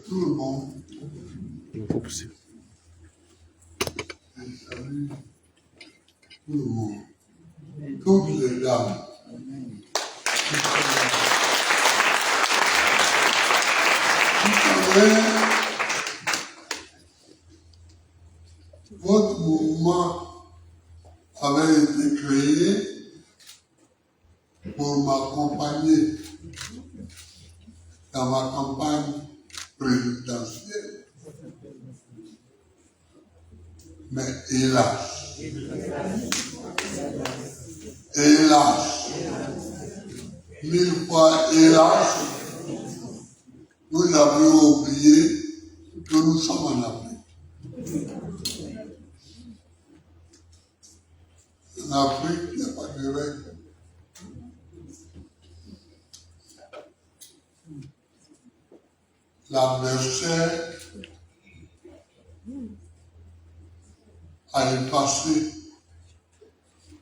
tout le monde. Il faut pousser. Je salue tout le monde. Toutes les dames. Vous savez, votre mouvement avait été créé pour m'accompagner dans ma campagne présidentielle. Mais hélas, mille fois hélas, nous avions oublié que nous sommes en Afrique. En Afrique, il n'y a pas de règles. L'adversaire a effacé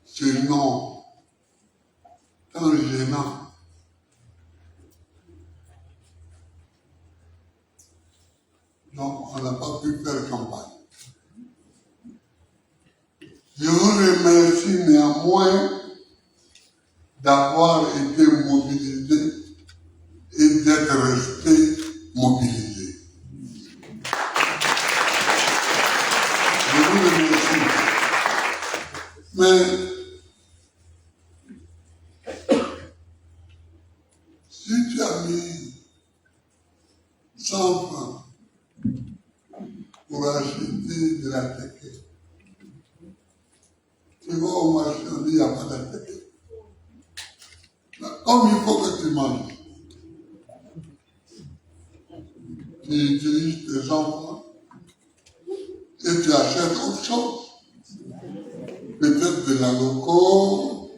ce nom tant gênant. Donc, on n'a pas pu faire campagne. Je vous remercie néanmoins d'avoir été mobilisé et d'être resté mobilisé. Je vous remercie. Mais si tu as mis 100 francs pour acheter de la teke, tu vas au marché, on dit il n'y a pas de teke. Comme il faut que tu manges, tu utilises tes enfants et tu achètes autre chose. Peut-être de la loco,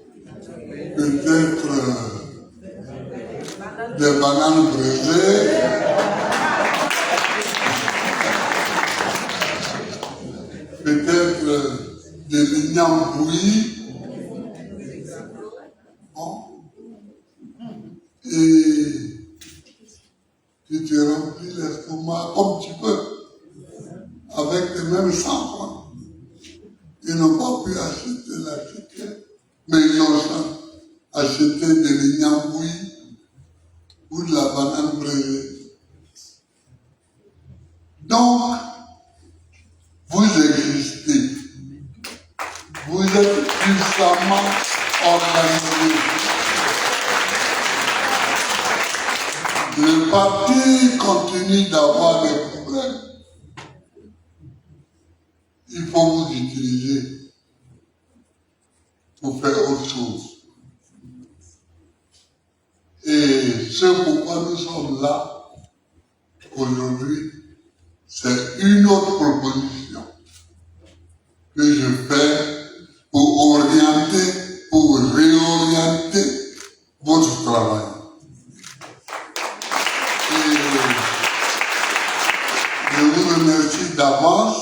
peut-être des bananes brisées, peut-être des lignans bouillis. Bon. Et tu te remplis l'estomac comme tu peux, avec les mêmes 100 francs. Ils n'ont pas pu acheter la chicken, mais ils ont acheté des lignans bouillis ou de la banane brisée. Donc, vous existez. Vous êtes puissamment organisés. Le parti continue d'avoir des problèmes. Il faut vous utiliser pour faire autre chose. Et ce pourquoi nous sommes là aujourd'hui, c'est une autre proposition que je fais pour orienter, pour réorienter votre travail. Et je vous remercie d'avance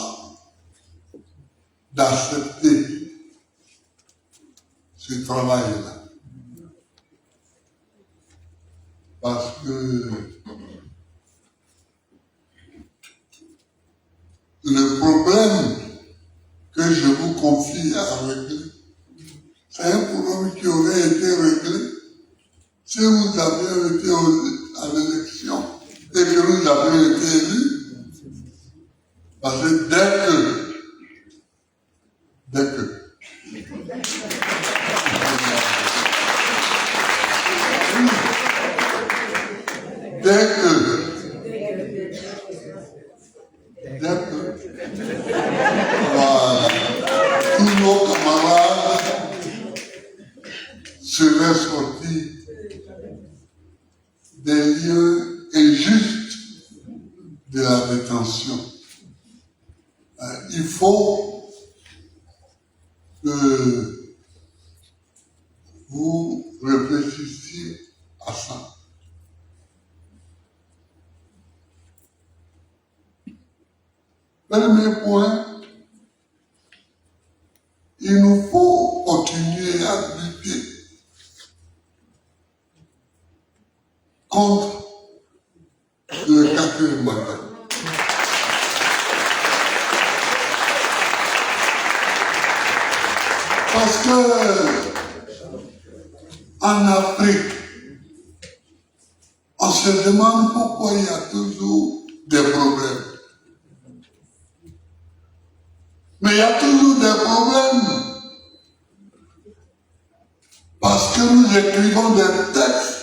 d'accepter ce travail-là. Parce que le problème que je vous confie à régler, c'est un problème qui aurait été réglé si vous aviez été à l'élection et que vous aviez été élus. Parce que dès que voilà, tous nos camarades seraient sortis des lieux injustes de la détention. Il faut que vous réfléchissiez à ça. Premier point, il nous faut continuer à lutter contre le quatrième matin. Parce que en Afrique, on se demande pourquoi il y a toujours des problèmes. Mais il y a toujours des problèmes. Parce que nous écrivons des textes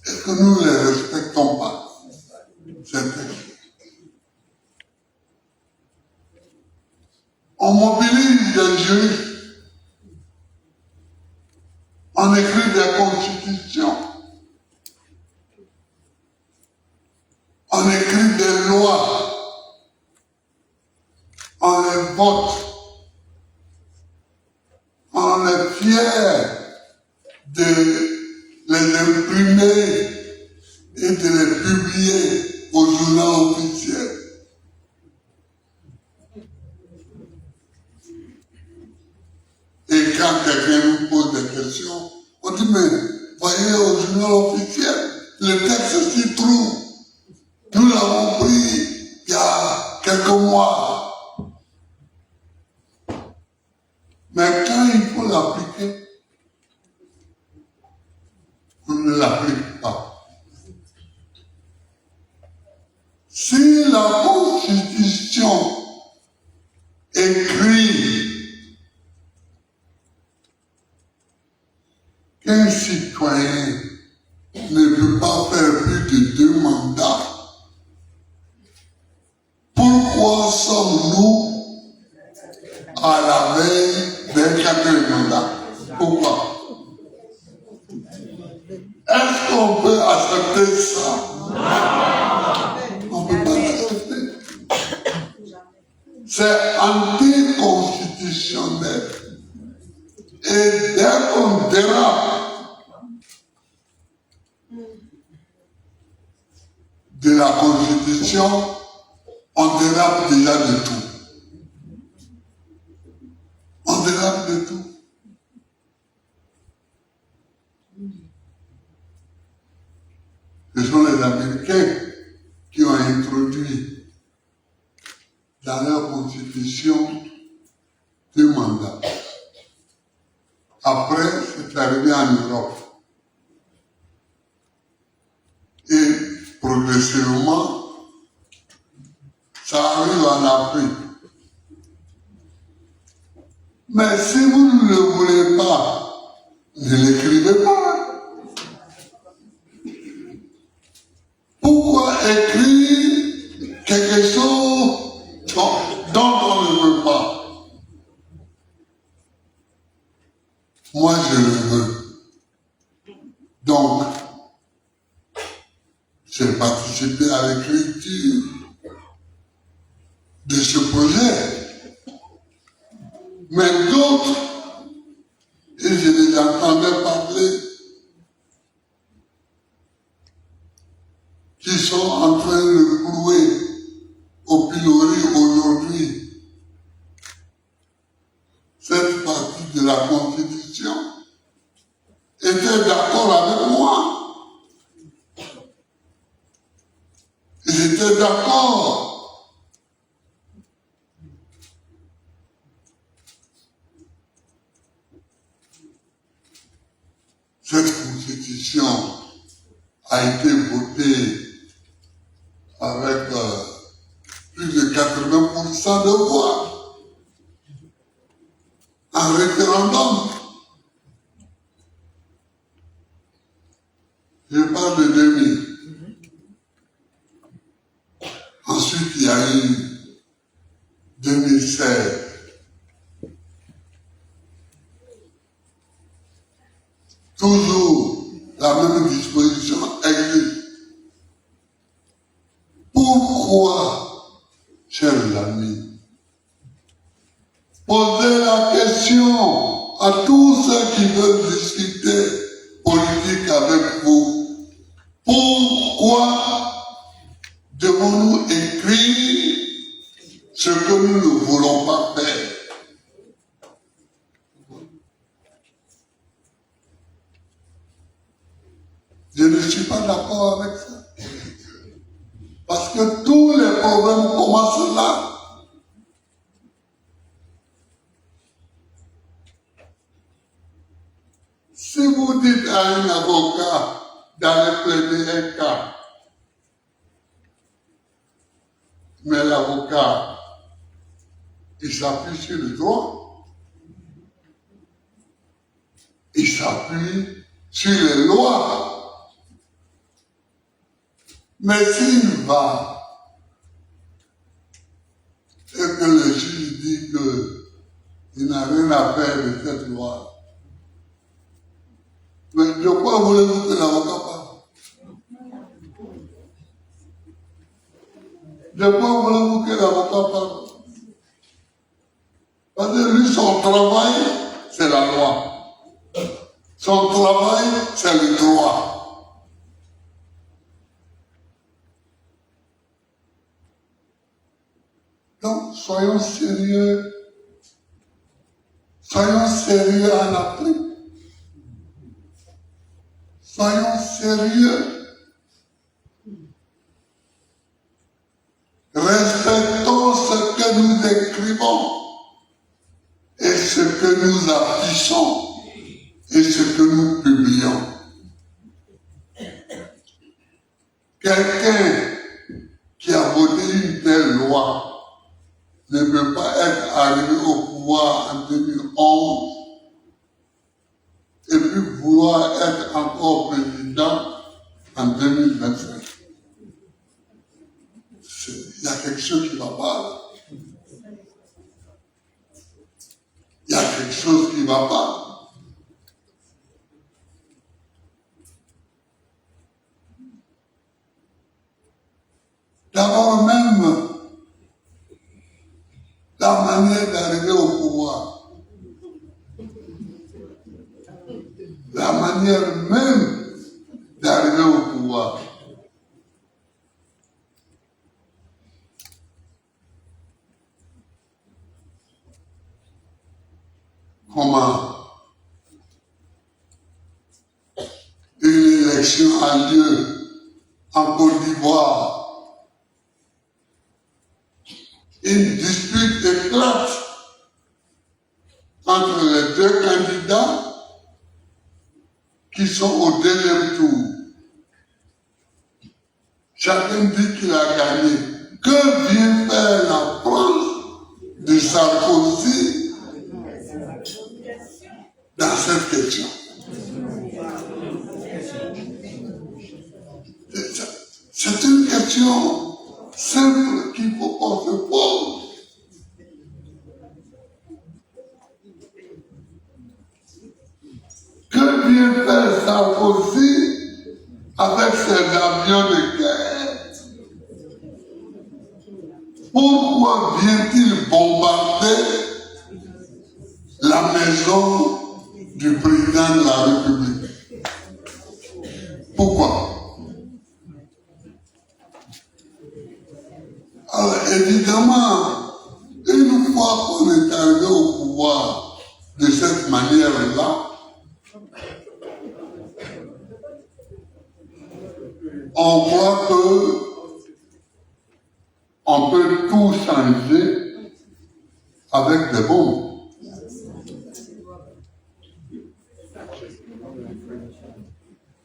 et que nous ne les respectons pas. Ces textes. On mobilise des juristes. On écrit des constitutions. On écrit des lois. On les vote. On est fier de les imprimer et de les publier au journal officiel. Et quand quelqu'un nous pose des questions, on dit, mais voyez au journal officiel, le texte s'y trouve. Nous l'avons pris il y a quelques mois. Mais quand il faut l'appliquer, on ne l'applique pas. Si la Constitution écrit qu'un citoyen ne peut pas faire plus de 2 mandats, pourquoi sommes-nous à la veille d'un 4e mandat? Pourquoi? Est-ce qu'on peut accepter ça? On ne peut pas l'accepter. C'est anticonstitutionnel. Et dès qu'on dérape de la Constitution, on dérape déjà de tout. On dérape de tout. Ce sont les Américains qui ont introduit dans leur constitution 2 mandats. Après, c'est arrivé en Europe. Et progressivement, ça arrive en Afrique. Mais si vous ne le voulez pas, ne l'écrivez pas. Pourquoi écrire quelque chose dont on ne veut pas? Moi, je le veux. Donc, j'ai participé à l'écriture de ce projet. Mais d'autres, et je les entendais parler, qui sont en train de clouer au pilori aujourd'hui cette partie de la Constitution, étaient d'accord avec moi. Ils étaient d'accord. Cette Constitution a été votée avec plus de 80% de voix en référendum. Je parle de 2000. Ensuite, il y a eu 2016. Toujours la même disposition existe. Pourquoi, chers amis, posez la question à tous ceux qui veulent discuter politique avec vous. Pourquoi devons-nous écrire ce que nous ne voulons pas faire? Je ne suis suis pas d'accord avec ça. Parce que tous les problèmes commencent là. Si vous dites à un avocat d'aller plaider un cas, mais l'avocat, il s'appuie sur le droit, il s'appuie sur les lois. Mais s'il va et que le juge dit qu'il n'a rien à faire de cette loi, mais de quoi voulez-vous que l'avocat parle? De quoi voulez-vous que l'avocat parle? Parce que lui, son travail, c'est la loi. Son travail, c'est le droit. Donc, soyons sérieux. Soyons sérieux en Afrique. Soyons sérieux. Respectons ce que nous écrivons et ce que nous affichons et ce que nous publions. Quelqu'un qui a voté une telle loi ne peut pas être arrivé au pouvoir en 2011 et puis vouloir être encore président en 2025. Il y a quelque chose qui ne va pas là. Il y a quelque chose qui ne va pas. D'abord même, la manière d'arriver au pouvoir, la manière même d'arriver au pouvoir. Comment une élection a lieu en Côte d'Ivoire. Une dispute éclate entre les deux candidats qui sont au deuxième tour. Chacun dit qu'il a gagné. Que vient faire la France de Sarkozy dans cette question? C'est une question simple qu'il faut qu'on se pose. Que vient faire Sarkozy avec ses avions de guerre? Pourquoi vient-il bombarder la maison du président de la République? Pourquoi? Alors évidemment, une fois qu'on est arrivé au pouvoir de cette manière-là, on croit que on peut tout changer avec des bombes.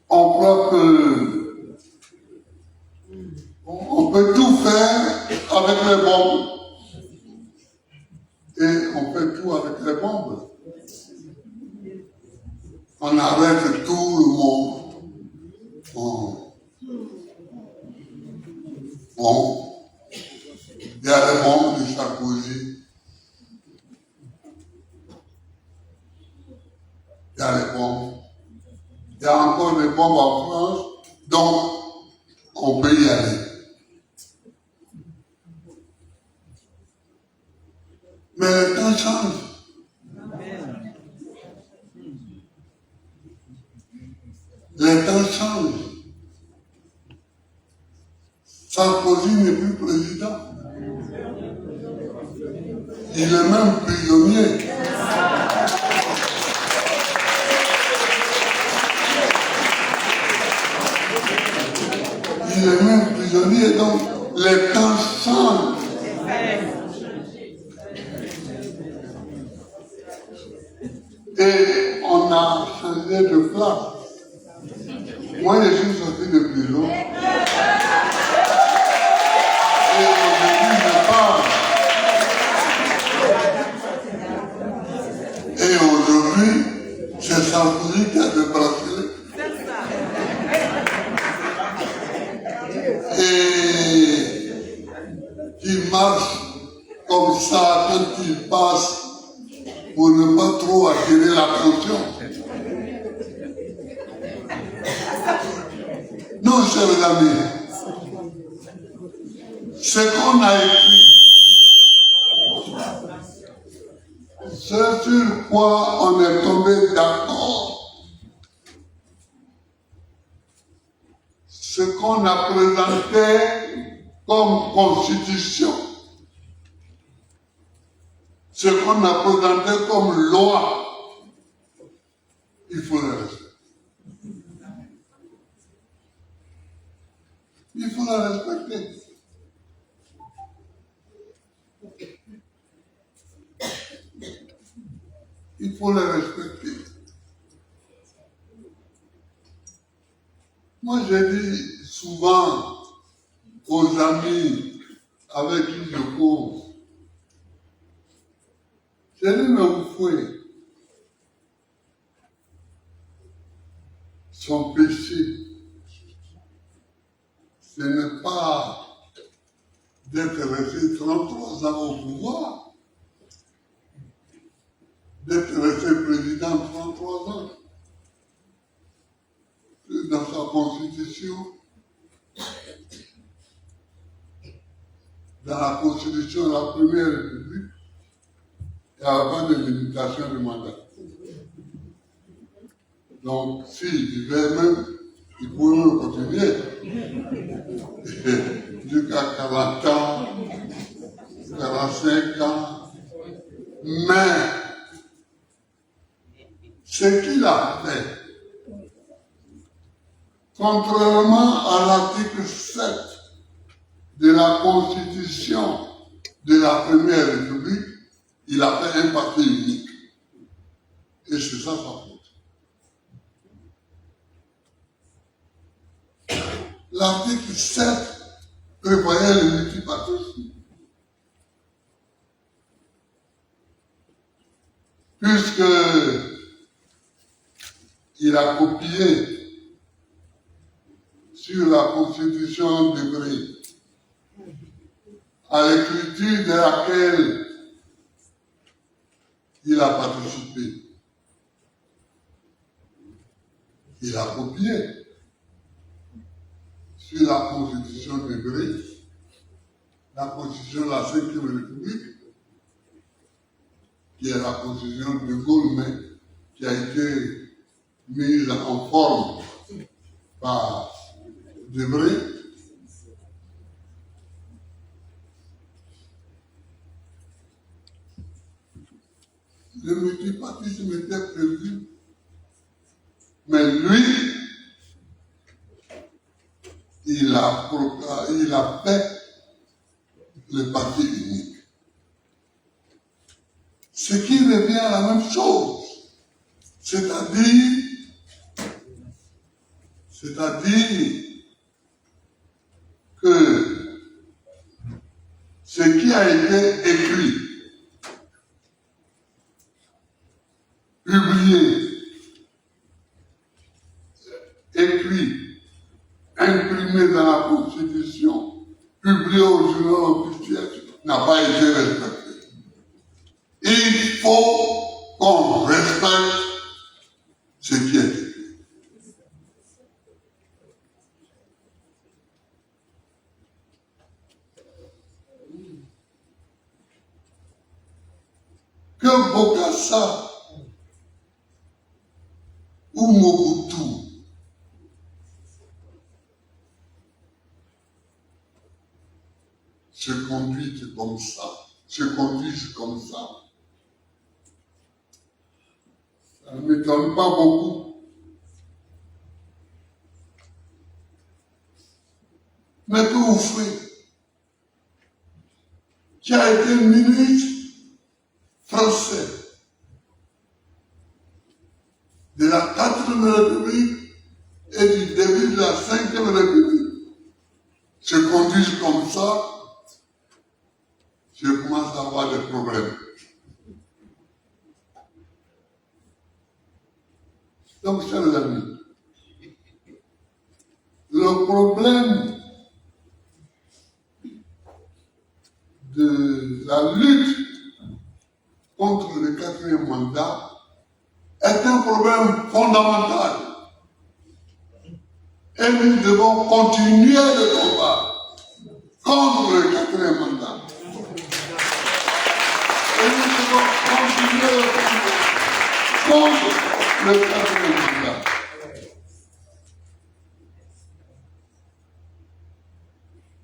On croit que on peut tout faire avec les bombes. Et on fait tout avec les bombes. On arrête tout le monde. Bon. Il y a les bombes de Sarkozy. Il y a les bombes. Il y a encore des bombes en France. Donc, on peut y aller. Mais le temps change. Les temps changent. Sarkozy n'est plus président. Il est même prisonnier. il est même prisonnier, donc les temps changent. Et on a changé de place. Moi, je suis sorti de prison. Et aujourd'hui, je parle. Et aujourd'hui, c'est Sarkozy qui a le bracelet. Et qui marche comme ça quand il passe pour ne pas trop attirer l'attention. Non, chers amis, ce qu'on a écrit, ce sur quoi on est tombé d'accord, ce qu'on a présenté comme constitution, ce qu'on a présenté comme loi, il faut le respecter. Il faut la respecter. Il faut la respecter. Moi, j'ai dit souvent aux amis avec qui je cause, j'ai dit, mais vous fouez. Son péché, ce n'est pas d'être resté 33 ans au pouvoir, d'être resté président 33 ans. Dans sa constitution, dans la constitution de la Première République, il n'y avait pas de limitation du mandat. Donc, s'il vivait même, il pouvait même continuer jusqu'à 40 ans, 45 ans. Mais, ce qu'il a fait, contrairement à l'article 7 de la Constitution de la Première République, il a fait un parti unique. Et c'est ça sa faute. L'article 7 prévoyait le multipartisme. Puisque il a copié sur la Constitution d'Hébreu, à l'écriture de laquelle il a participé. Il a copié sur la Constitution d'Hébreu, la Constitution de la 5e République, qui est la Constitution de Gaulle, mais qui a été mise en forme par Debré. Le multipartisme était prévu, mais lui, il a fait le parti unique. Ce qui revient à la même chose, c'est-à-dire que ce qui a été écrit, publié, écrit, imprimé dans la Constitution, publié au journal officiel, n'a pas été respecté. Il faut qu'on respecte ce qui est écrit. Que Bokassa ou Mobutu se conduisent comme ça, ça ne m'étonne pas beaucoup. mais que vous faites, qui a été ministre français de la 4e République et du début de la 5e République, se conduisent comme ça, je commence à avoir des problèmes. Donc, chers amis, le problème de la lutte contre le 4e mandat est un problème fondamental. Et nous devons continuer le combat contre le 4e mandat. Et nous devons continuer le combat contre le 4e mandat.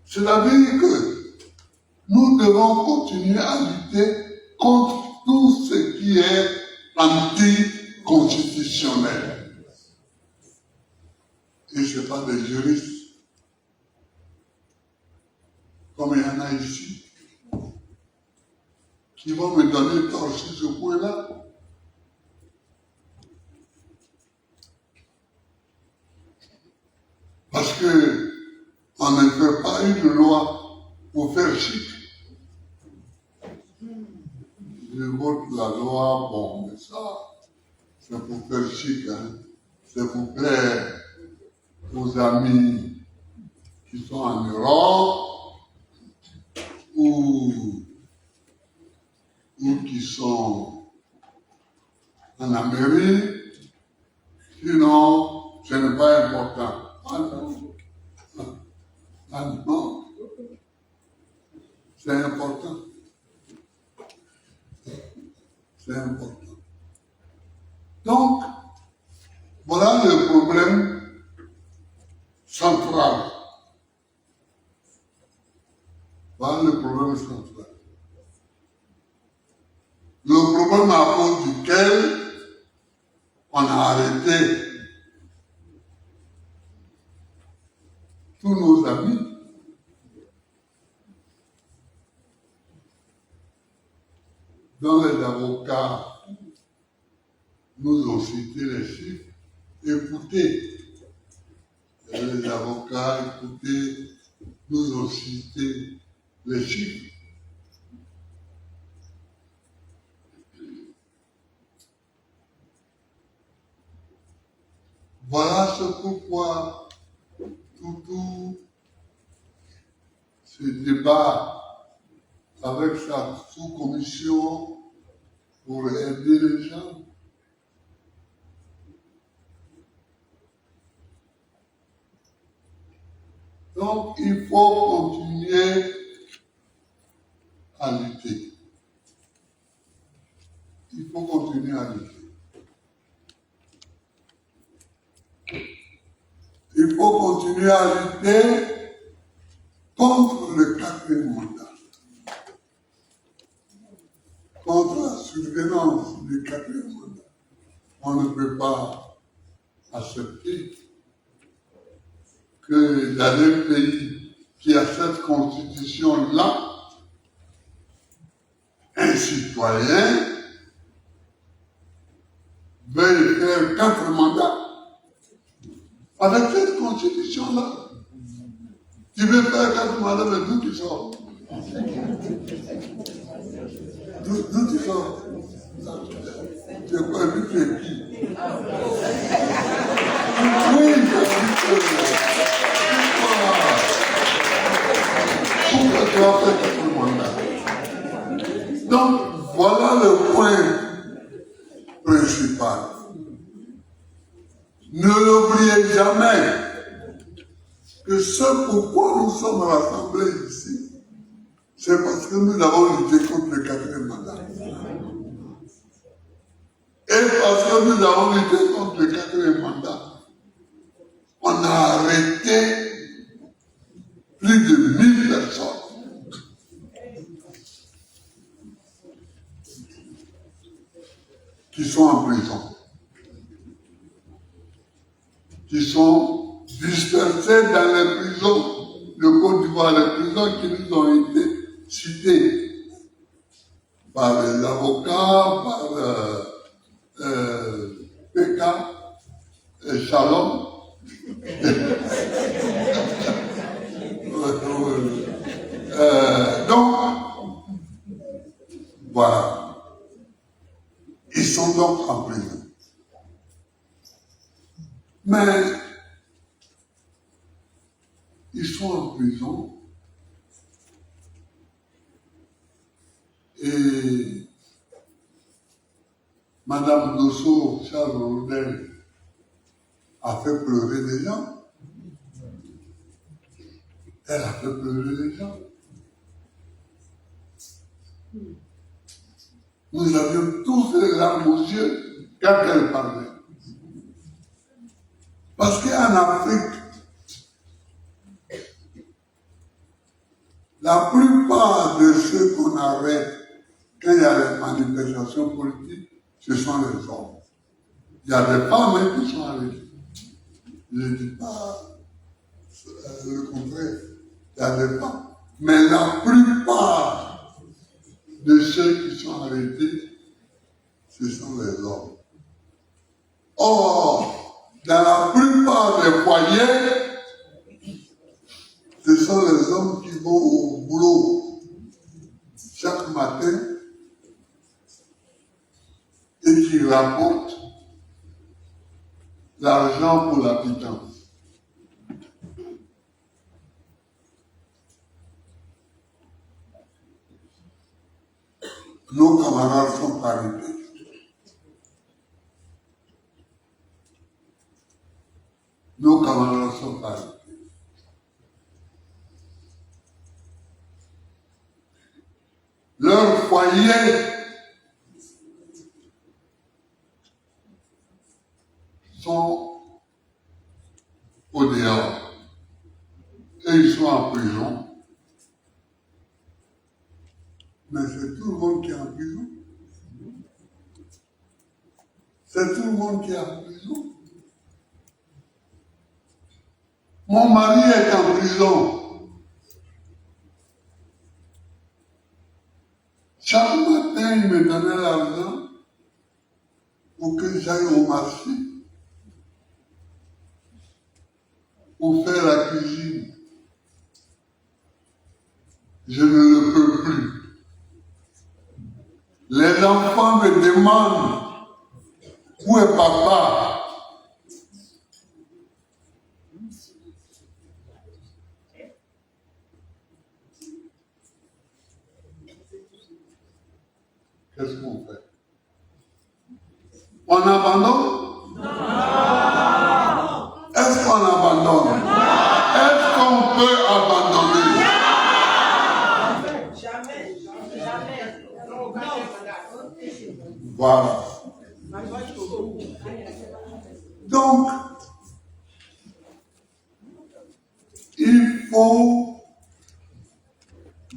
C'est-à-dire que nous devons continuer à lutter contre tout ce qui est anticonstitutionnel. Et ce n'est pas des juristes, comme il y en a ici, qui vont me donner tort sur ce point-là. Parce que on ne fait pas une loi pour faire chic. Je vote la loi, bon, mais ça, c'est pour faire chic, hein. C'est pour plaire aux amis qui sont en Europe ou qui sont en Amérique. Sinon, ce n'est pas important. Ah non. Ah non. C'est important. C'est important. Donc, voilà le problème central. Voilà le problème central. Le problème à cause duquel on a arrêté tous nos amis. Dont les avocats nous ont cité les chiffres. Écoutez, les avocats, écoutez, nous ont cité les chiffres. Voilà ce pourquoi tout ce débat avec sa sous-commission pour aider les gens. Donc, il faut continuer à lutter. Il faut continuer à lutter. Il faut continuer à lutter contre le 4e mandat. Contre la surveillance du 4e mandat. On ne peut pas accepter que dans un pays qui a cette constitution-là, un citoyen veuille faire 4 mandats. Avec cette constitution-là, tu veux faire 4 mandats, mais d'où tu sors? D'où tu sors? Tu es quoi, tu es qui? Oui, pourquoi tu as fait 4 mandats? Donc, voilà le point principal. Ne l'oubliez jamais que ce pourquoi nous sommes rassemblés ici, c'est parce que nous avons lutté contre le 4e mandat. Et parce que nous avons lutté contre le 4e mandat, on a arrêté plus de 1000 personnes. Qui sont en prison, qui sont dispersés dans les prisons le Côte d'Ivoire, les prisons qui nous ont été citées par les avocats, par PK, et Shalom. Donc, voilà. Ils sont donc en prison. Mais, ils sont en prison et Madame Dosso, Charles Rodel, a fait pleurer des gens. Elle a fait pleurer les gens. Nous avions tous les larmes aux yeux quand elle parlait. Parce qu'en Afrique, la plupart de ceux qu'on arrête quand il y a les manifestations politiques, ce sont les hommes. Il y a des femmes même qui sont arrêtées. Je ne dis pas le contraire. Il y a des femmes. Mais la plupart de ceux qui sont arrêtés, ce sont les hommes. Or, dans la plupart des foyers, ce sont les hommes qui vont au boulot chaque matin et qui rapportent l'argent pour l'habitant. Nos camarades sont arrêtés. Nos camarades sont arrêtés. Leurs foyers sont au dehors. Et ils sont en prison. Mais c'est tout le monde qui est en prison. C'est tout le monde qui est en prison. Mon mari est en prison. Chaque matin, il me donnait l'argent pour que j'aille au marché, pour faire la cuisine. Je ne le peux plus. Les enfants me demandent où est papa. Qu'est-ce qu'on fait? On abandonne? Non. Est-ce qu'on abandonne? Non. Est-ce qu'on peut abandonner? Non. Jamais. Jamais. Non. Voilà. Donc, il faut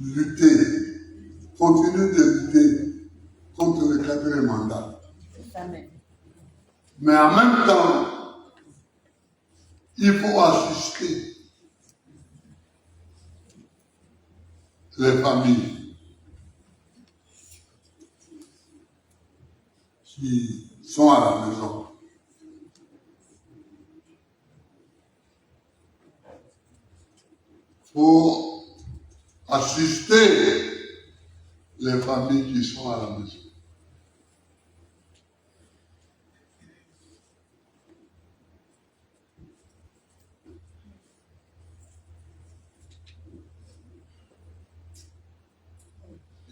lutter, continuer de lutter contre le quatrième mandat. Mais en même temps, il faut assister les familles qui sont à la maison. Il faut assister les familles qui sont à la maison.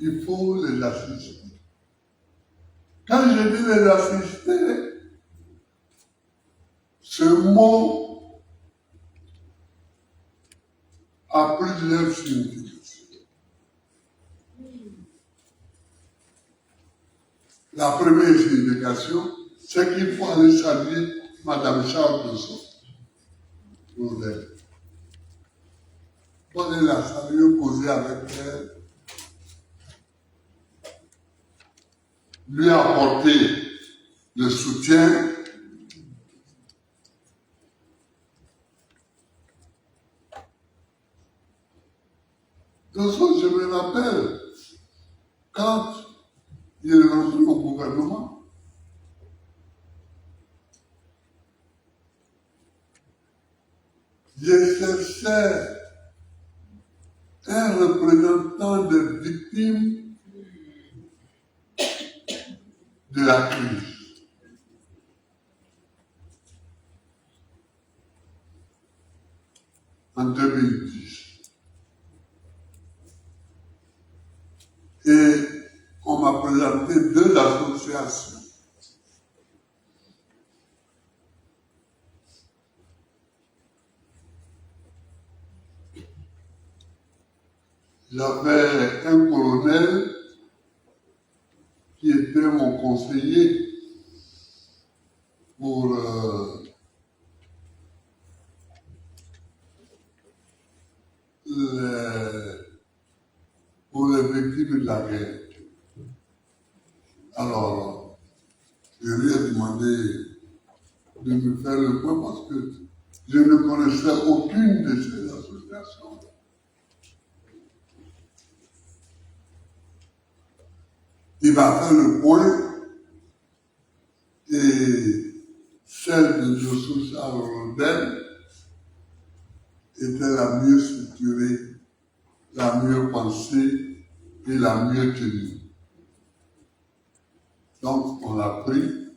Il faut les assister. Quand je dis les assister, ce mot a plusieurs significations. La première signification, c'est qu'il faut aller saluer Madame Charles Dosso. Pour aller la saluer, causer avec elle, lui apporter le soutien. toute façon, je me rappelle, quand il est rentré au gouvernement, je cherchais un représentant des victimes de la crise. En 2010. Et on m'a présenté deux associations. J'avais un colonel qui était mon conseiller pour les victimes de la guerre. Alors, je lui ai demandé de me faire le point parce que je ne connaissais aucune de ces associations. Il m'a fait le point et celle de Joseph Rodel était la mieux structurée, la mieux pensée et la mieux tenue. Donc, on l'a pris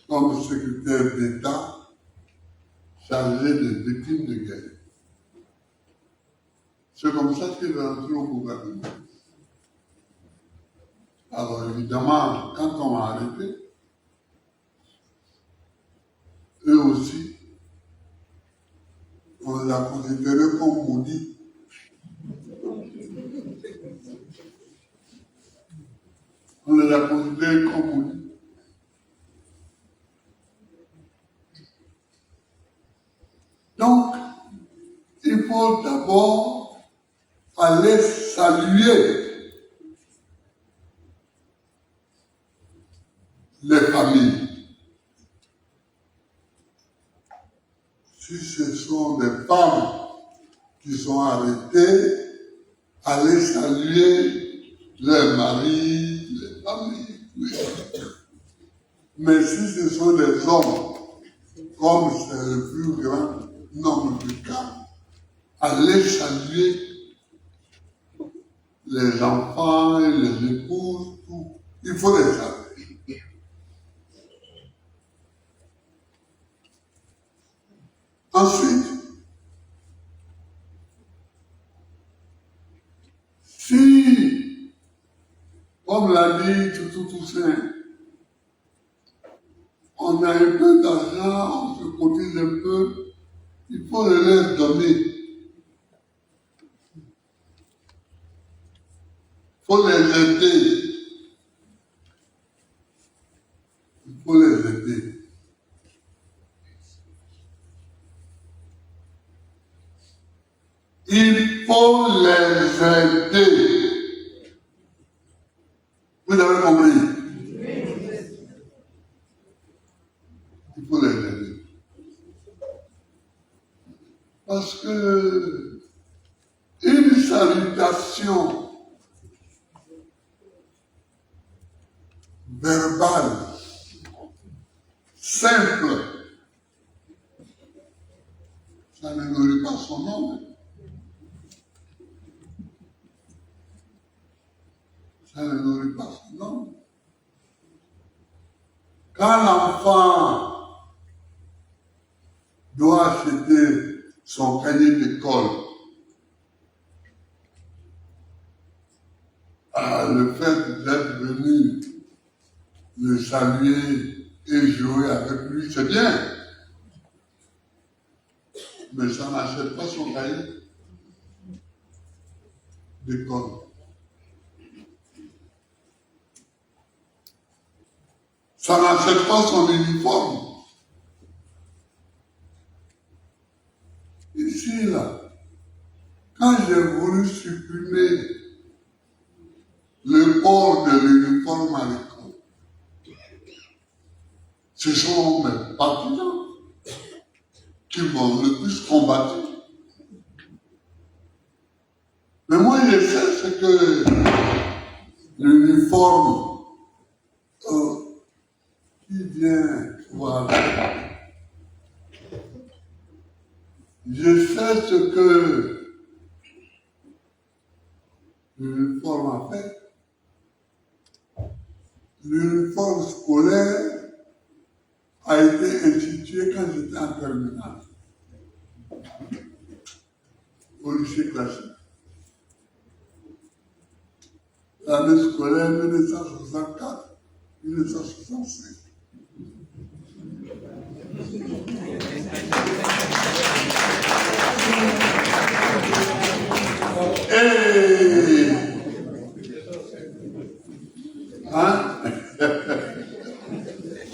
comme secrétaire d'État chargé des victimes de guerre. C'est comme ça qu'il est rentré au gouvernement. Alors, évidemment, quand on m'a arrêté, eux aussi, on les a considérés comme maudits. On les a considérés comme maudits. Donc, il faut d'abord aller saluer les familles. Si ce sont des femmes qui sont arrêtées, allez saluer leurs maris, les familles. Oui. Mais si ce sont des hommes, comme c'est le plus grand nombre de cas, allez saluer les enfants et les épouses, tout. Il faut les saluer. Ensuite, si, comme l'a dit Tutu Toussaint, on a un peu d'argent, on se cotise un peu, il faut le leur donner. Il faut les aider. Il faut les aider. Il faut les aider. Vous avez compris? Il faut les aider. Parce que une salutation verbale, simple, ça ne nourrit pas son homme. Ça ne nourrit pas son homme. Quand l'enfant doit acheter son cahier d'école, le fait d'être venu le saluer et jouer avec lui, c'est bien. Mais ça n'achète pas son cahier d'école. Ça n'achète pas son uniforme. Ici, là, quand j'ai voulu supprimer le port de l'uniforme à l'école, ce sont mes partisans qui m'ont le plus combattu. Mais moi, je sais ce que l'uniforme qui vient voir, je sais ce que l'uniforme a fait. L'uniforme scolaire a été institué quand j'étais en terminale, au lycée classique. L'année scolaire 1964-1965. Et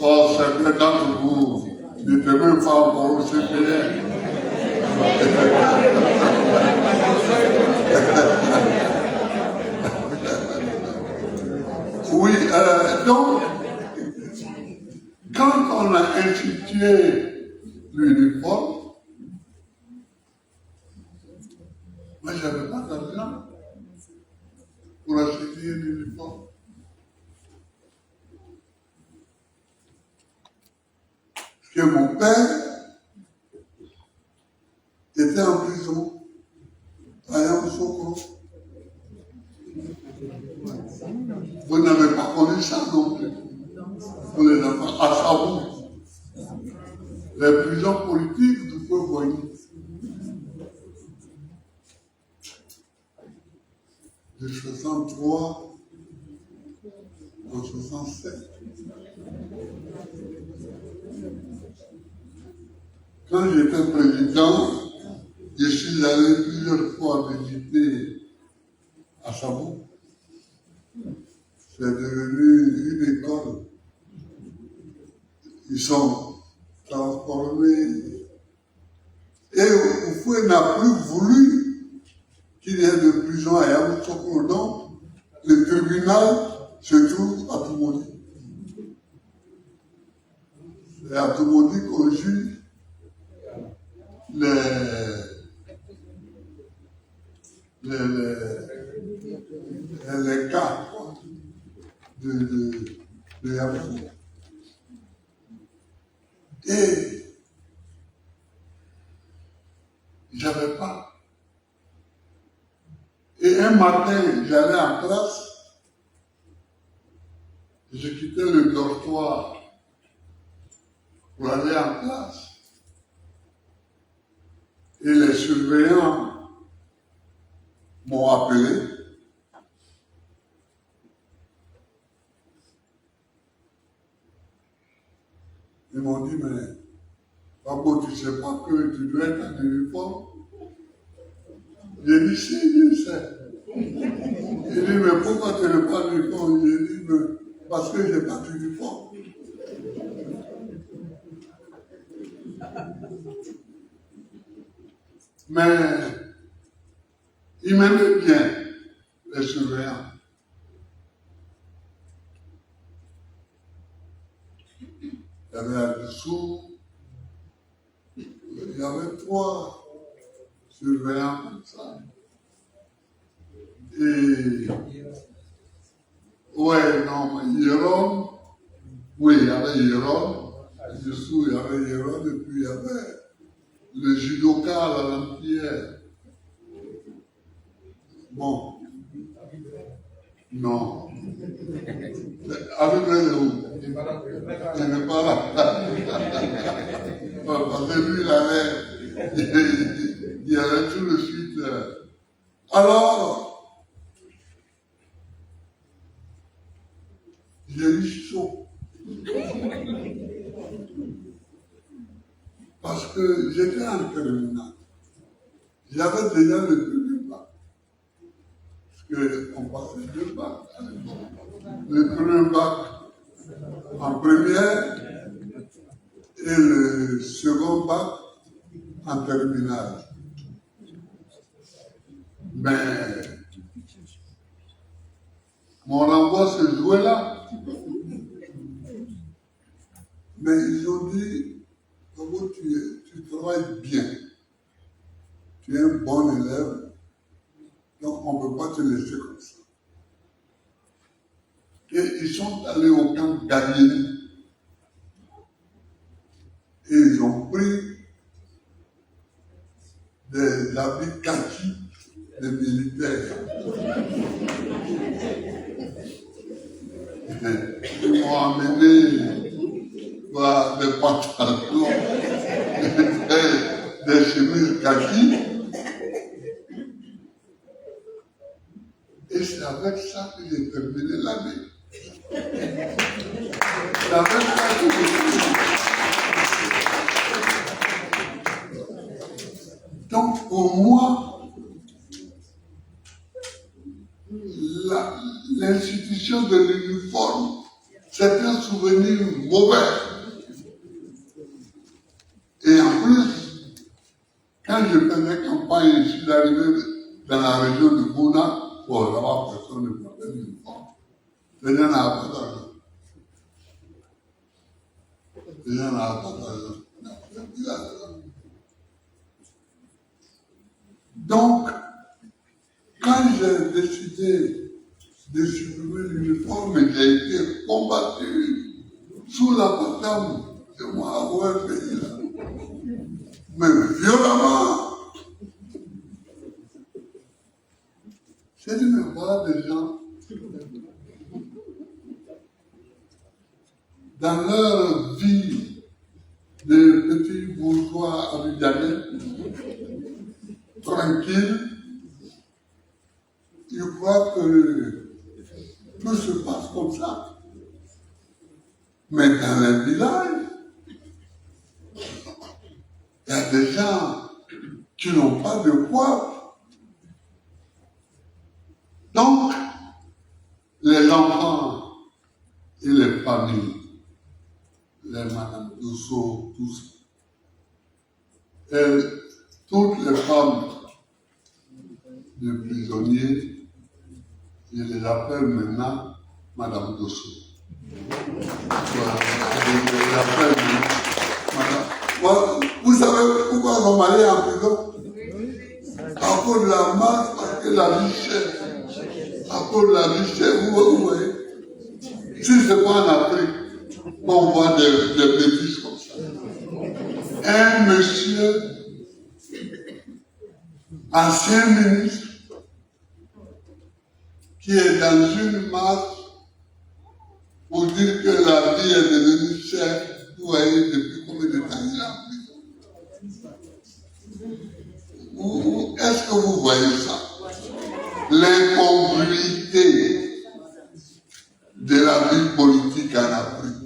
oh, certains d'entre vous n'étaient même pas encore au CPR. Oui, donc, quand on a institué l'uniforme, moi j'avais pas d'argent pour acheter un uniforme. Parce que mon père était en prison, à Yamoussoukro. Vous n'avez pas connu ça non plus. Pour les enfants, à Sabou. Les prisons politiques du peuple voyou. De 63 en 67. Quand j'étais président, je suis allé plusieurs fois visiter à Sabou. C'est devenu une école. Ils sont transformés. Et Oufoué n'a plus voulu qu'il y ait de prison à Yamoussoukro. Donc, le tribunal se trouve à Toumoudi. C'est à Toumoudi qu'on juge les cas de Yamoussoukro. Et j'avais pas. Et un matin, j'allais en classe, je quittais le dortoir pour aller en classe. Et les surveillants m'ont appelé. Ils m'ont dit, mais Pablo, tu ne sais pas que tu dois être en uniforme? J'ai dit, si, je sais. Il dit, mais pourquoi tu n'es pas en uniforme? J'ai dit, mais parce que je n'ai pas d'uniforme. Mais ils m'aimaient bien, les surveillants. Il y avait là-dessous, il y avait 3 surveillants comme ça. Et, ouais, non, Jérôme, oui, il y avait Jérôme, dessous il y avait Jérôme, et puis il y avait le judoka à la lampière. Bon, non. Avec les où? Il n'est pas là. Parce que lui, il allait tout de suite. Alors, j'ai eu chaud. Parce que j'étais en terminale. J'avais déjà le premier bac. Parce qu'on passait 2 bacs. Le premier bac en première et le second bac en terminale. Mais mon renvoi se jouait là. Mais ils ont dit, Pablo, tu travailles bien. Tu es un bon élève. Donc, on ne peut pas te laisser comme ça. Et ils sont allés au camp gagné. Et ils ont pris des habits kaki des militaires. Ils m'ont amené des pantalons, des chemises kaki. Et c'est avec ça que j'ai terminé l'année. C'est avec ça que j'ai terminé. Donc, pour moi, l'institution de l'uniforme, c'est un souvenir mauvais. Et en plus, quand je faisais campagne, je suis arrivé dans la région de Bouna, pour là-bas, personne ne portait l'uniforme. Les gens n'avaient pas d'argent. Les gens n'avaient pas d'argent. Donc, quand j'ai décidé de supprimer l'uniforme, j'ai été combattu sous la patame de mon pays là. Mais violemment. J'ai dit, mais voilà des gens, dans leur vie de petits bourgeois abidjanais, tranquilles, ils croient que tout se passe comme ça. Mais dans les villages, il y a des gens qui n'ont pas de quoi. Donc, les enfants et les familles, les Madame Douceau, tous, et toutes les femmes de prisonniers, je les appelle maintenant Madame Douceau. Voilà, je les appelle Madame. Voilà. Vous savez pourquoi ils sont mariés en prison? À cause de la masse, parce que la vie chère. À cause de la vie chère, vous voyez. Si ce n'est pas en Afrique, on voit des bêtises comme ça. Un monsieur, ancien ministre, qui est dans une marche pour dire que la vie est devenue chère, vous voyez depuis combien de temps il est en prison. Est-ce que vous voyez ça? L'incongruité de la vie politique en Afrique.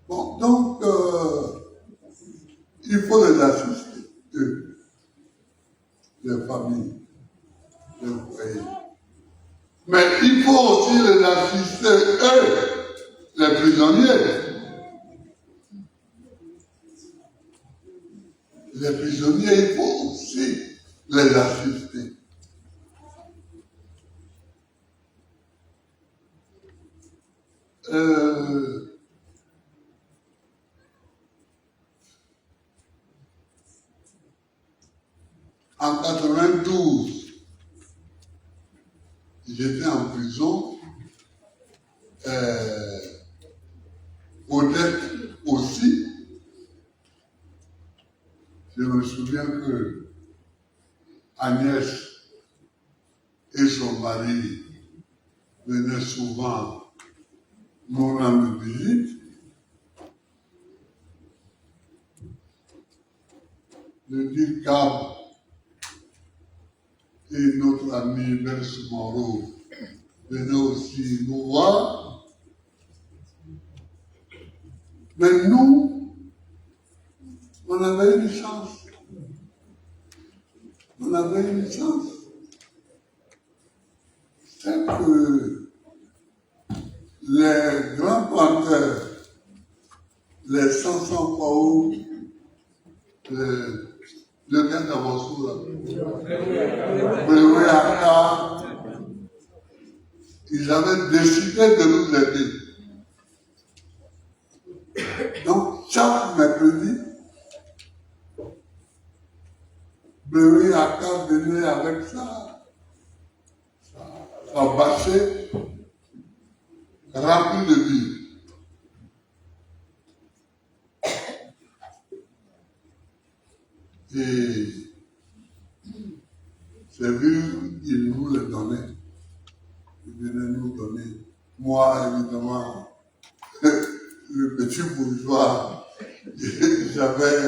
Bon, donc, il faut les assister, eux, les familles, les foyers. Mais il faut aussi les assister, eux, les prisonniers. Les prisonniers, il faut aussi les assister. En 92, j'étais en prison. Odette aussi. Je me souviens que Agnès et son mari venaient souvent nous rendre visite. Le DIRCAB et notre ami Berce Moreau venaient aussi nous voir. Mais nous, on avait une chance. On avait une chance. C'est que les grands planteurs, les 500 Paou, le gars d'Avassou, ils avaient décidé de nous aider. Donc, chaque mercredi, venait avec sa bâchette remplie de billes. Et c'est vu, il nous le donnait. Il venait nous donner. Moi, évidemment, le petit bourgeois, j'avais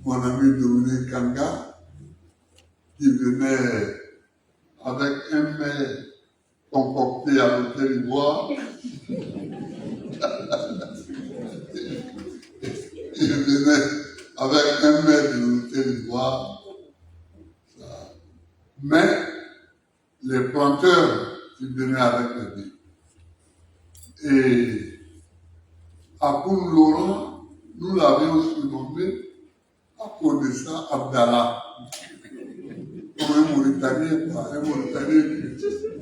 mon ami Dominique Kanga qui venait avec un mets concocté à l'hôtel Ivoire. Il venait avec un mets de l'hôtel Ivoire. Mais les planteurs qui venaient avec les billes. Et Apoun Laurent, nous l'avions surnommé à cause de ça Abdallah. Comme un Mauritanien,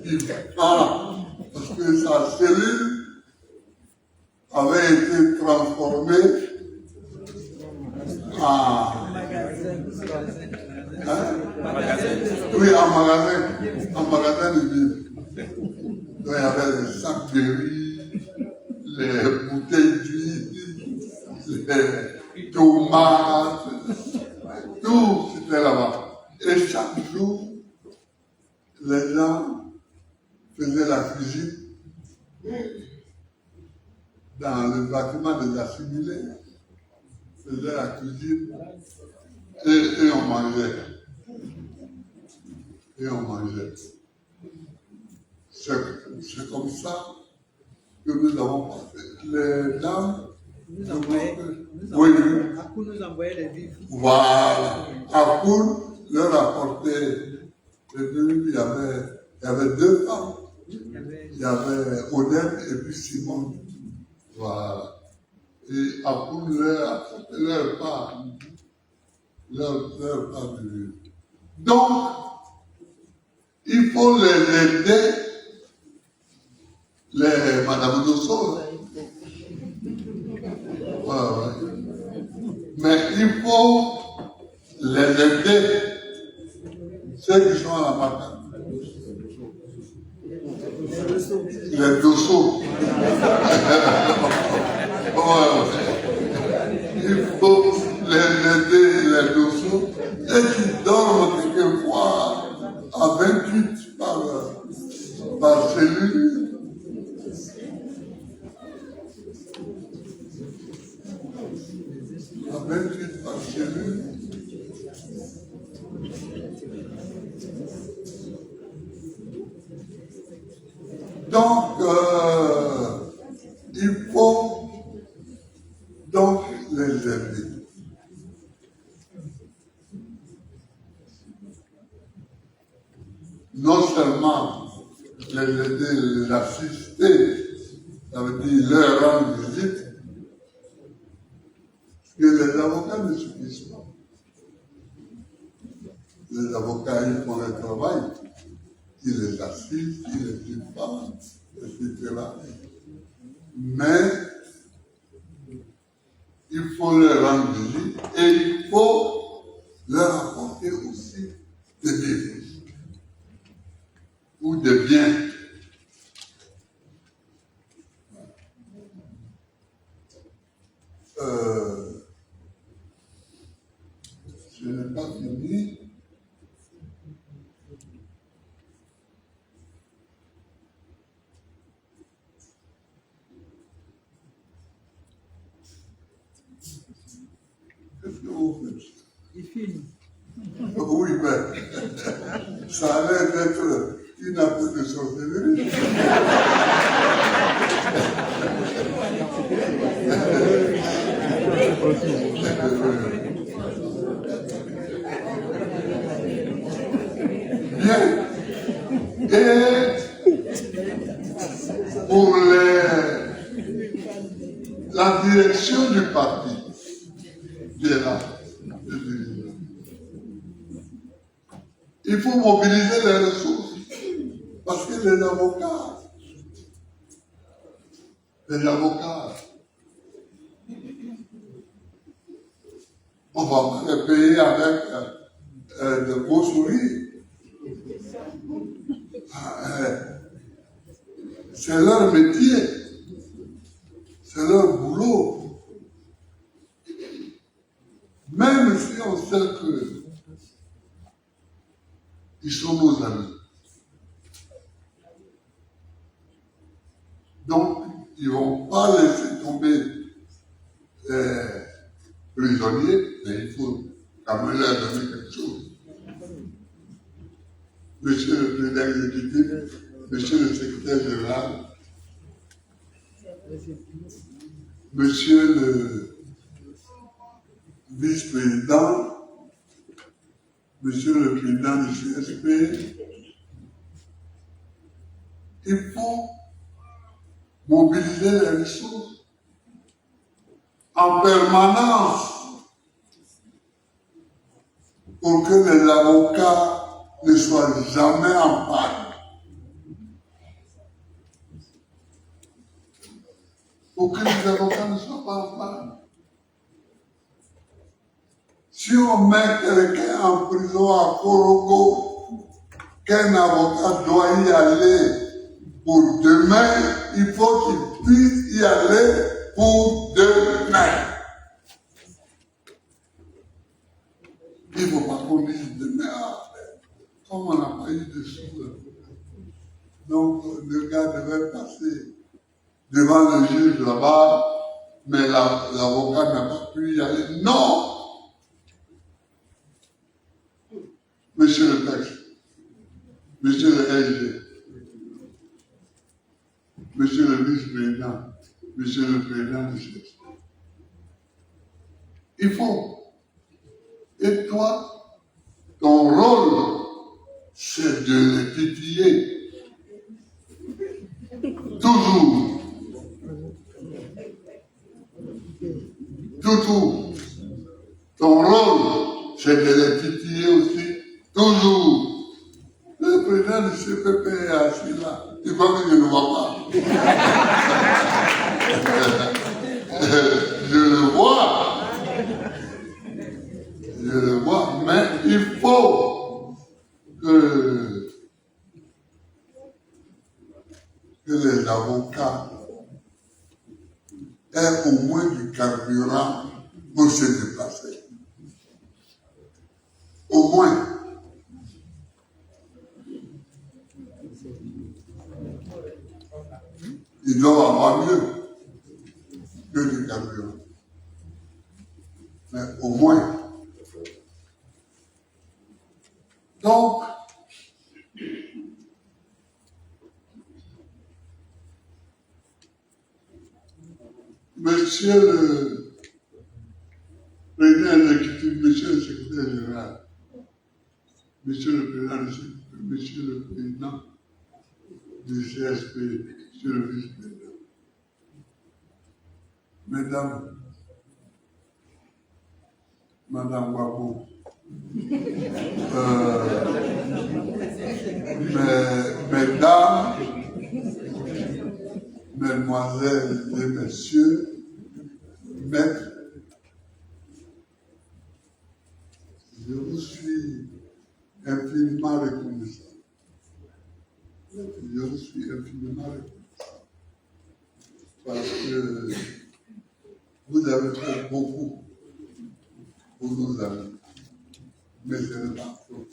qui parce que sa cellule avait été transformée en oui, en magasin de vivres. Donc il y avait les sacs de riz, les bouteilles d'huile, les tomates, tout c'était là-bas. Et chaque jour, les gens faisaient la cuisine dans le bâtiment des assimilés, faisaient la cuisine et on mangeait. Et on mangeait. C'est comme ça que nous avons passé. Les dames nous envoyaient les vivres. Voilà. Apoun leur apportait les vivres. Il y avait deux femmes. Il y avait Odette et puis Simone. Voilà. Et Apoun leur apportait leur part. Leur part de vivre. Donc, il faut les aider, les Madame Dosso. Ouais. Mais il faut les aider, ceux qui sont à la matin. Les Dosso. Il faut les aider, les Dosso, et qui dorment quelquefois à 28 par cellule. À 28 par cellule. Donc, il faut donc les aider. Non seulement les aider, les assister, ça veut dire leur rendre visite, que les avocats ne suffisent pas. Les avocats, ils font le travail, ils les assistent, ils les informent, etc. Mais il faut leur rendre visite et il faut leur apporter aussi des biens ou des biens. Je n'ai pas fini. Qu'est-ce que vous faites? Il filme. Oui, mais ça a l'air d'être une approche de sorcellerie. Bien. Et pour la direction du parti, qui est là, il faut mobiliser les ressources. Parce que les avocats, on ne va pas les payer avec de beaux sourires. C'est leur métier, c'est leur boulot. Même si on sait qu'ils sont nos amis. Donc, ils ne vont pas laisser tomber les prisonniers, mais il faut quand même leur donner quelque chose. Monsieur le président exécutif, monsieur le secrétaire général, monsieur le vice-président, monsieur le président du CSP, il faut mobiliser les ressources en permanence pour que les avocats ne soient jamais en panne. Pour que les avocats ne soient pas en panne. Si on met quelqu'un en prison à Korogo, qu'un avocat doit y aller pour demain, il faut qu'il puisse y aller pour demain. Il ne faut pas qu'on dise demain, comme on n'a pas eu de sous. Donc, le gars devait passer devant le juge là-bas, mais l'avocat n'a pas pu y aller. Non! Monsieur le texte, monsieur le SG, monsieur le vice-président, monsieur le président du CSP. Il faut. Et toi, ton rôle, c'est de les titiller. Toujours. Toujours. Ton rôle, c'est de les titiller aussi. Toujours. Le président du CPP est assis là. Tu crois que je ne le vois pas? Je le vois. Je le vois. Mais il faut que les avocats aient au moins du carburant pour se déplacer. Au moins. Ils doivent avoir mieux que du carburant. Mais au moins. Donc, monsieur le président exécutif, monsieur le secrétaire général, monsieur le président du CSP, monsieur le président du CSP, monsieur le vice-président, mesdames, madame Wabo, mesdames, mesdemoiselles et messieurs, maîtres, je vous suis infiniment reconnaissant. Je vous suis infiniment reconnaissant. Parce que vous avez fait beaucoup pour nos amis. Mais c'est le parcours.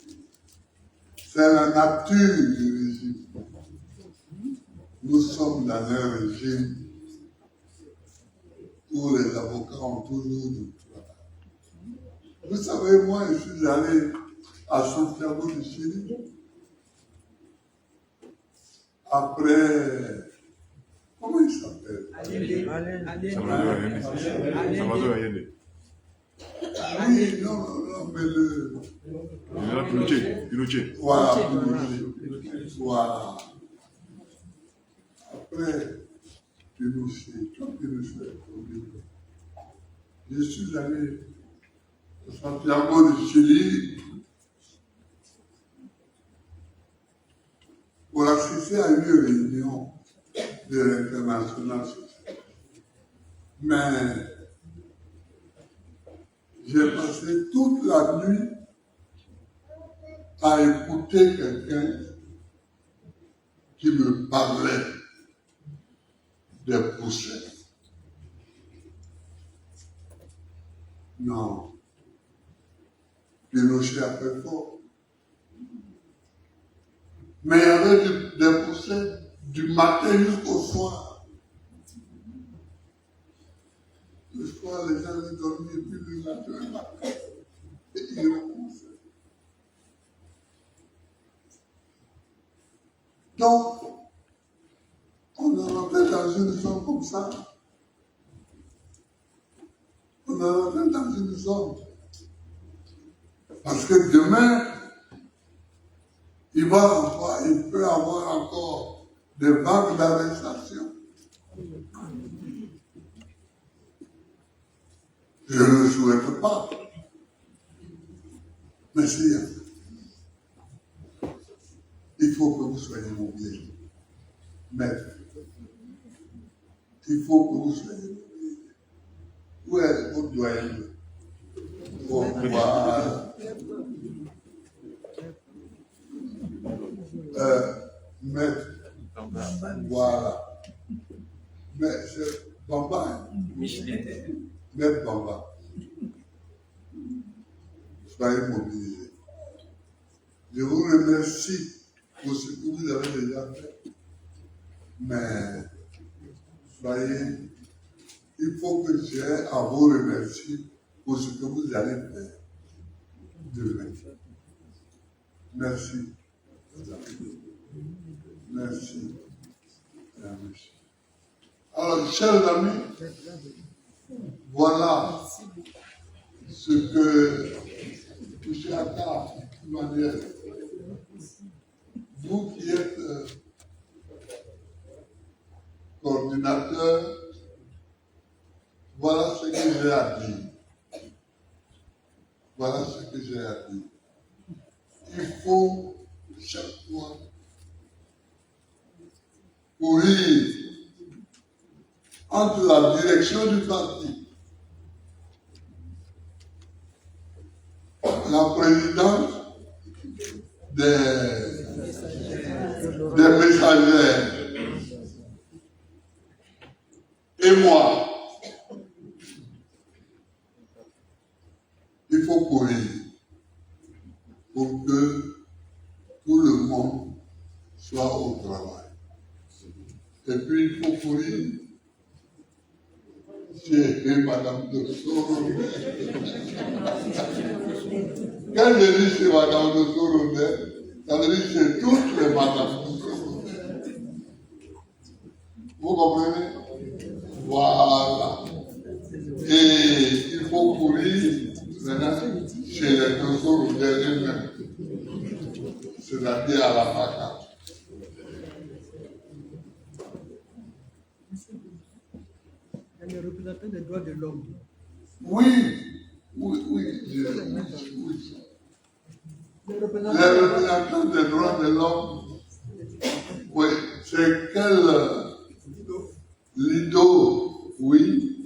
C'est la nature du régime. Nous sommes dans un régime où les avocats ont toujours du travail. Vous savez, moi, je suis allé à Santiago du Chili. Après, comment il s'appelle? Salvador Allende. Oui, non, mais le... Pinochet. Voilà, voilà. Après, Pinochet, je suis allé à Santiago du Chili pour assister à une réunion de l'International social. Mais j'ai passé toute la nuit à écouter quelqu'un qui me parlait des poussées. Non. Pinochet a fait fort. Mais il y avait des poussées du matin jusqu'au soir. Le soir, les gens allaient dormir, puis le matin, et ils recommençaient. Donc, on est rentré dans une zone comme ça. On est rentré dans une zone. Parce que demain, il peut avoir encore des vagues d'arrestation. Je ne le souhaite pas. Mais si, il faut que vous soyez mobilisés. Maître, il faut que vous soyez mobilisés. Où est votre doyen? Voilà. Maître, voilà. Mais c'est Bamba. Maître Bamba. Soyez mobilisés. Je vous remercie pour ce que vous avez déjà fait. Mais il faut que j'ai à vous remercier pour ce que vous allez faire demain. Merci. Merci. Merci. Alors, chers amis, voilà ce que M. Attard m'a dit. Vous qui êtes coordinateur, voilà ce que j'ai à dire. Voilà ce que j'ai à dire. Il faut chaque fois courir entre la direction du parti, la présidente des messagers et moi. Il faut courir pour que tout le monde soit au travail. Et puis il faut courir chez Madame de Sorondet. Quand je dis chez Madame de Sorondet, ça veut dire chez toutes les Madame de Sorondet. Vous comprenez? Voilà. Et il faut courir maintenant chez les deux Sorondet eux-mêmes. C'est-à-dire à la vacance. Les représentants des droits de l'homme. Oui. Les représentants des droits de l'homme. Oui, c'est quel Lido, oui.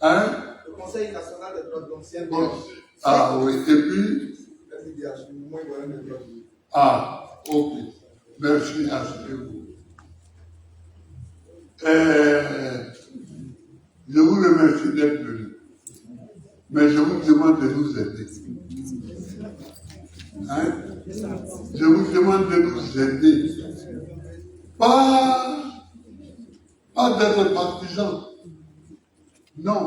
Hein? Le Conseil national des droits de l'homme. Ah oui, et puis? Ah, ok. Merci à vous. Je vous remercie d'être venu. Mais je vous demande de nous aider. Hein? Je vous demande de nous aider. Pas d'être partisan. Non.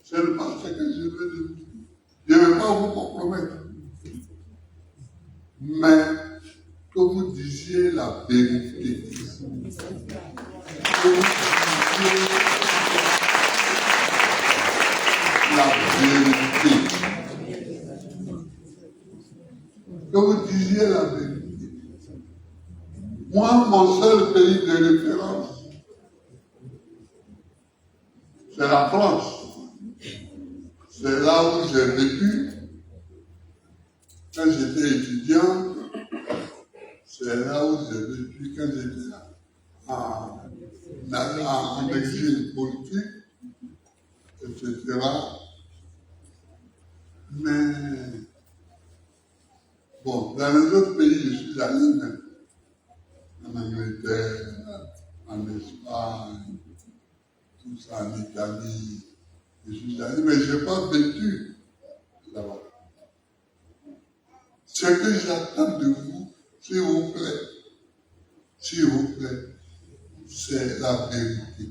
Ce n'est pas ce que je veux dire. Je ne vais pas vous compromettre. Mais que vous disiez la vérité. Que vous disiez la vérité. Que vous disiez la vérité. Moi, mon seul pays de référence, c'est la France. C'est là où j'ai vécu. Quand j'étais étudiant, c'est là où j'ai vécu quand j'étais en exil politique, etc. Mais Bon, dans les autres pays, je suis allé même. En Angleterre, en Espagne, tout ça, en Italie. Je suis allé, mais je n'ai pas vécu là-bas. Ce que j'attends de vous, s'il vous plaît, c'est la vérité.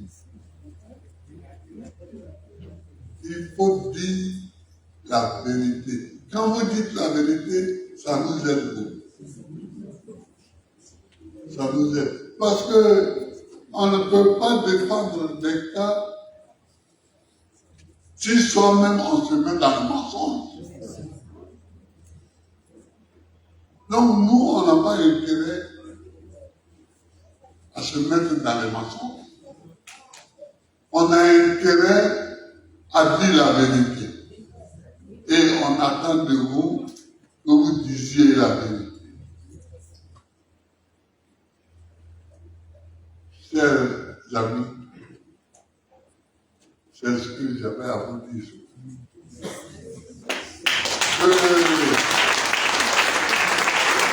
Il faut dire la vérité. Quand vous dites la vérité, ça nous aide beaucoup. Ça nous aide. Parce que on ne peut pas défendre des cas si soi-même on se met dans le mensonge. Donc nous, on n'a pas intérêt à se mettre dans les mensonges. On a intérêt à dire la vérité. Et on attend de vous que vous disiez la vérité. Chers amis, c'est ce que j'avais à vous dire.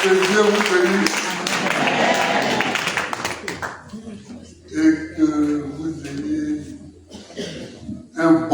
Que Dieu vous bénisse et que vous ayez un bon